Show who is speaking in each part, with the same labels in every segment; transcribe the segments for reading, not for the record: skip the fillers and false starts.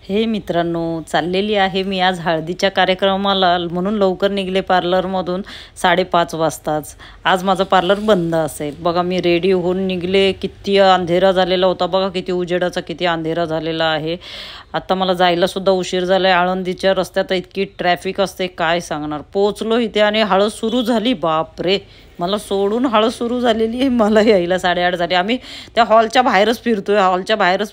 Speaker 1: हे मित्रांनो, चाललेली आहे मी आज हळदीच्या कार्यक्रमाला, म्हणून लवकर निघले पार्लरमधून 5:30 वाजताच. आज माझं पार्लर बंद असेल. बघा मी रेडी होऊन निघले. किती अंधेरा झालेला होता बघा, किती उजेडाचा किती अंधेरा झालेला आहे. आता मला जायला सुद्धा उशीर झालाय. आळंदीच्या रस्त्यात इतकी ट्रॅफिक असते काय सांगणार. पोहोचलो इथे आणि हळद सुरू झाली. बापरे, मला सोडून हळद सुरू झालेली आहे. मला यायला 8:30 झाले. आम्ही त्या हॉलच्या बाहेरच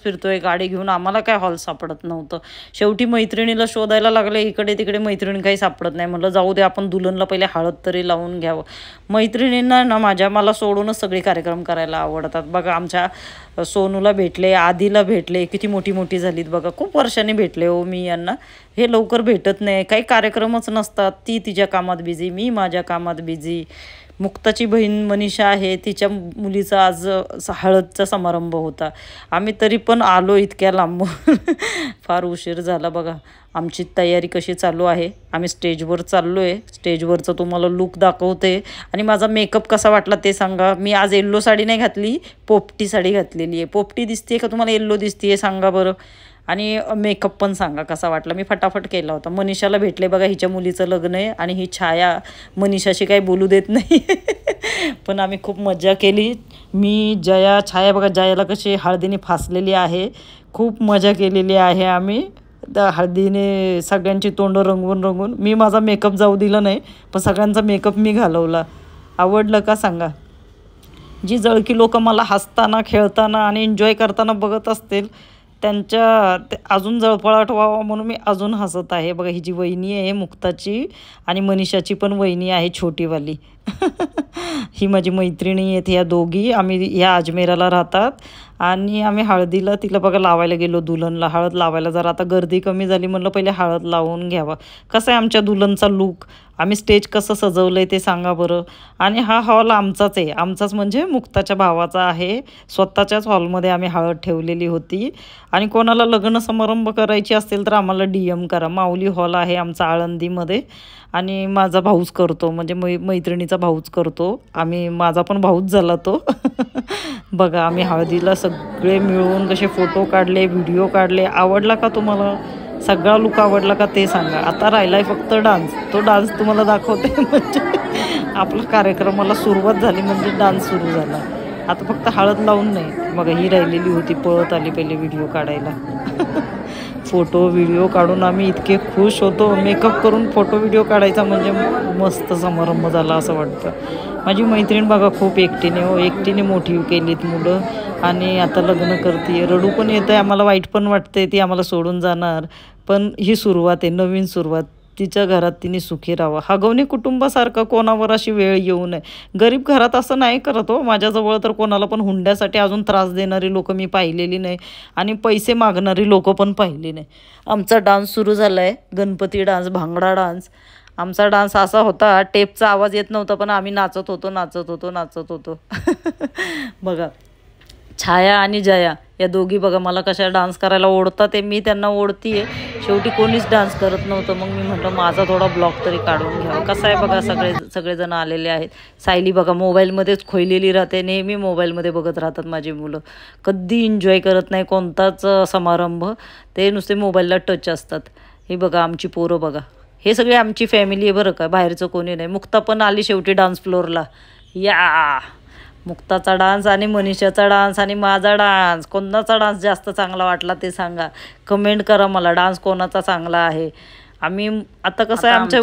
Speaker 1: फिरतोय गाडी घेऊन. आम्हाला काय हॉल सापडत नव्हतं. शेवटी मैत्रिणीला शोधायला लागले, इकडे तिकडे मैत्रिणी काही सापडत नाही. म्हटलं जाऊ दे, आपण दुल्हनला पहिले हळद तरी लावून घ्यावं. मैत्रिणींना ना माझ्या मला सोडूनच सगळे कार्यक्रम करायला आवडतात. बघा आमच्या सोनूला भेटले, आधीला भेटले, किती मोठी मोठी झालीत बघा. खूप वर्षांनी भेटले हो मी यांना. हे लवकर भेटत नाही, काही कार्यक्रमच नसतात. ती तिच्या कामात बिझी, मी माझ्या कामात बिझी. मुक्ताची बहीण मनीषा आहे, तिच्या मुलीचा आज हळदचा समारंभ होता. आम्ही तरी पण आलो इतक्या लांब. फार उशीर झाला. बघा आमची तयारी कशी चालू आहे. आम्ही स्टेजवर चाललो आहे. स्टेजवरचं तुम्हाला लूक दाखवते. आणि माझा मेकअप कसा वाटला ते सांगा. मी आज येल्लो साडी नाही घातली, पोपटी साडी घातलेली आहे. पोपटी दिसते का तुम्हाला, येल्लो दिसते सांगा बरं. आणि मेकअप पण सांगा कसा वाटला. मी फटाफट केला होता. मनीषाला भेटले बघा, हिच्या मुलीचं लग्न आहे. आणि ही छाया मनीषाशी काही बोलू देत नाही. पण आम्ही खूप मजा केली. मी जया छाया बघा, जयाला कशी हळदीने फासलेली आहे. खूप मजा केलेली आहे आम्ही त्या हळदीने. सगळ्यांची तोंड रंगवून मी माझा मेकअप जाऊ दिला नाही, पण सगळ्यांचा मेकअप मी घालवला. आवडलं का सांगा. जी जळकी लोक मला हसताना खेळताना आणि एन्जॉय करताना बघत असतील त्यांच्या अजून जळफळाट व्हावा म्हणून मी अजून हसत आहे. बघा ही जी वहिनी आहे मुक्ताची आणि मनीषाची पण वहिनी आहे छोटीवाली. ही माझी मैत्रिणी आहेत ह्या दोघी. आम्ही ह्या अजमेराला राहतात. आणि आम्ही हळदीला तिला बघा लावायला गेलो. दुल्हनला हळद लावायला. जरा आता गर्दी कमी झाली, म्हणलं पहिले हळद लावून घ्यावा. कसं आहे आमच्या दुल्हनचा लूक, आम्ही स्टेज कसं सजवलं आहे ते सांगा बरं. आणि हा हॉल आमचाच आहे. आमचाच म्हणजे मुक्ताच्या भावाचा आहे. स्वतःच्याच हॉलमध्ये आम्ही हळद ठेवलेली होती. आणि कोणाला लग्न समारंभ करायची असेल तर आम्हाला DM करा. माऊली हॉल आहे आमचा आळंदीमध्ये. आणि माझा भाऊच करतो, म्हणजे मैत्रिणीचा भाऊच करतो. माझा पण भाऊच झाला तो. बघा आम्ही हळदीला सगळे मिळून कसे फोटो काढले, व्हिडिओ काढले. आवडला का तुम्हाला सगळा लुक, आवडला का ते सांगा. आता राहिलाय फक्त डान्स. तो डान्स तुम्हाला दाखवते. म्हणजे आपल्या कार्यक्रमाला सुरुवात झाली म्हणजे डान्स सुरू झाला. आता फक्त हळद लावून नाही. बघा ही राहिलेली होती, पळत आली पहिले व्हिडिओ काढायला. फोटो व्हिडिओ काढून आम्ही इतके खुश होतो. मेकअप करून फोटो व्हिडिओ काढायचा म्हणजे मस्त समारंभ झाला असं वाटतं. माझी मैत्रीण बघा खूप एकटीने मोठी केलीत मुलं. आणि आता लग्न करते. रडू पण येतं आहे आम्हाला, वाईट पण वाटते ती आम्हाला सोडून जाणार. पण ही सुरुवात आहे, नवीन सुरुवात. तिच्या घरात तिने सुखी राहावं. हगवणी कुटुंबासारखं कोणावर अशी वेळ येऊ नये. गरीब घरात असं नाही करत हो. माझ्याजवळ तर कोणाला पण हुंड्यासाठी अजून त्रास देणारी लोक मी पाहिलेली नाही. आणि पैसे मागणारी लोक पण पाहिली नाही. आमचा डान्स सुरू झाला आहे, गणपती डान्स, भांगडा डान्स. आमचा डान्स असा होता, टेपचा आवाज येत नव्हता पण आम्ही नाचत होतो. बघा छाया आणि जया या दोघी बघा मला कशा डान्स करायला ओढतात. ते मी त्यांना ओढतीये. शेवटी कोणीच डान्स करत नव्हतं. मग मी म्हटलं माझा थोडा ब्लॉग तरी काढून घ्यावा. कसं आहे बघा, सगळेजण आलेले आहेत. सायली बघा मोबाईलमध्येच खोयलेली राहते. नेहमी मोबाईलमध्ये बघत राहतात माझी मुलं. कधी एन्जॉय करत नाही कोणताच समारंभ. ते नुसते मोबाईलला टच असतात. हे बघा आमची पोरं बघा, हे सगळे आमची फॅमिली आहे बरं का, बाहेरचं कोणी नाही. मुक्ता पण आली शेवटी डान्स फ्लोअरला. या मुक्ताचा डान्स आणि मनीषाचा डान्स आणि माझा डान्स, कोणाचा डान्स जास्त चांगला वाटला ते सांगा. कमेंट करा मला, डान्स कोणाचा चांगला आहे. आम्ही आता कसं आहे आमच्या